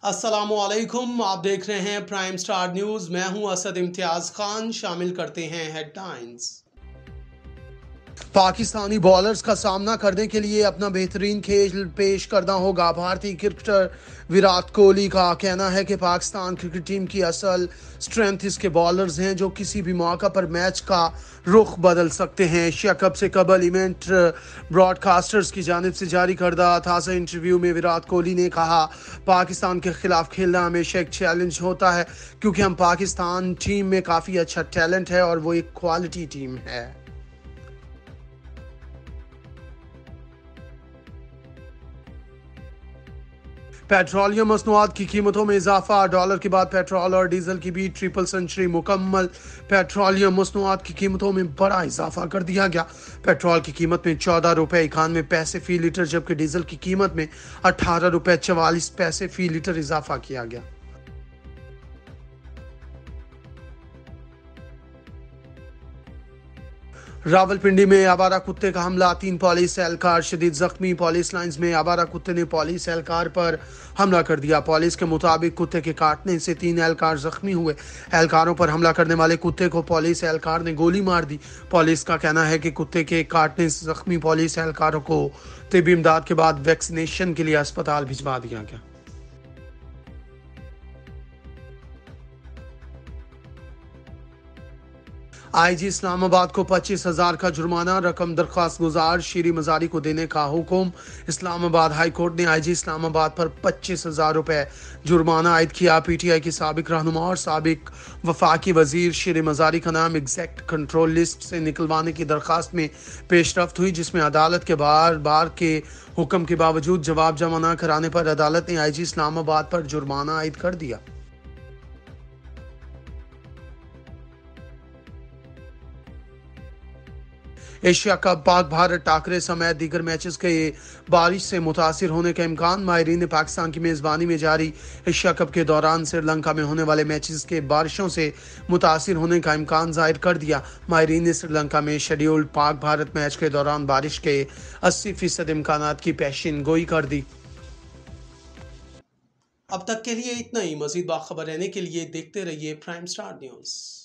अस्सलामुअलैकुम, आप देख रहे हैं प्राइम स्टार न्यूज़। मैं हूं असद इम्तियाज़ खान। शामिल करते हैं हेडलाइंस। पाकिस्तानी बॉलर्स का सामना करने के लिए अपना बेहतरीन खेल पेश करना होगा। भारतीय क्रिकेटर विराट कोहली का कहना है कि पाकिस्तान क्रिकेट टीम की असल स्ट्रेंथ इसके बॉलर्स हैं, जो किसी भी मौका पर मैच का रुख बदल सकते हैं। एशिया कप से कबल इवेंट ब्रॉडकास्टर्स की जानिब से जारी करदा ताज़ा इंटरव्यू में विराट कोहली ने कहा, पाकिस्तान के खिलाफ खेलना हमेशा एक चैलेंज होता है, क्योंकि हम पाकिस्तान टीम में काफ़ी अच्छा टैलेंट है और वो एक क्वालिटी टीम है। पेट्रोलियम मसनूआत की कीमतों में इजाफा। डॉलर के बाद पेट्रोल और डीजल की भी ट्रिपल सेंचुरी मुकम्मल। पेट्रोलियम मसनूआत की कीमतों में बड़ा इजाफा कर दिया गया। पेट्रोल की कीमत में 14 रुपये 91 पैसे फी लीटर, जबकि डीजल की कीमत में 18 रुपये 44 पैसे फी लीटर इजाफा किया गया। रावलपिंडी में आवारा कुत्ते का हमला, 3 पुलिस एहलकार शदीद जख्मी। पुलिस लाइंस में आवारा कुत्ते ने पुलिस एहलकार पर हमला कर दिया। पुलिस के मुताबिक कुत्ते के काटने से 3 एहलकार जख्मी हुए। एहलकारों पर हमला करने वाले कुत्ते को पुलिस एहलकार ने गोली मार दी। पुलिस का कहना है कि कुत्ते के काटने से जख्मी पुलिस एहलकारों को तिब्बी इमदाद के बाद वैक्सीनेशन के लिए अस्पताल भिजवा दिया गया। आईजी इस्लामाबाद को 25,000 का जुर्माना, रकम दरख्वास्त गुजार शीरी मजारी को देने का हुक्म। इस्लामाबाद हाई कोर्ट ने आईजी इस्लामाबाद पर 25,000 रुपए जुर्माना आयद किया। पीटीआई की साबिक रहनुमा और साबिक वफाकी वजीर शीरी मजारी का नाम एग्जैक्ट कंट्रोल लिस्ट से निकलवाने की दरख्वास्त में पेशरफ्त हुई, जिसमें अदालत के बार के हुक्म के बावजूद जवाब जमा न कराने पर अदालत ने आईजी इस्लामाबाद पर जुर्माना आयद कर दिया। एशिया कप पाक भारत टाकरे समेत दीगर मैचेस के बारिश से मुतासिर होने का इम्कान। माहिरीन ने पाकिस्तान की मेज़बानी में जारी एशिया कप के दौरान श्रीलंका में होने वाले मैचेस के बारिशों से मुतासिर होने का इम्कान जाहिर कर दिया। माहिरीन ने श्रीलंका में शेड्यूल्ड पाक भारत मैच के दौरान बारिश के 80% इम्कान की पेशिन गोई कर दी। अब तक के लिए इतना ही। मजीद बाखबर रहने के लिए देखते रहिए प्राइम स्टार न्यूज़।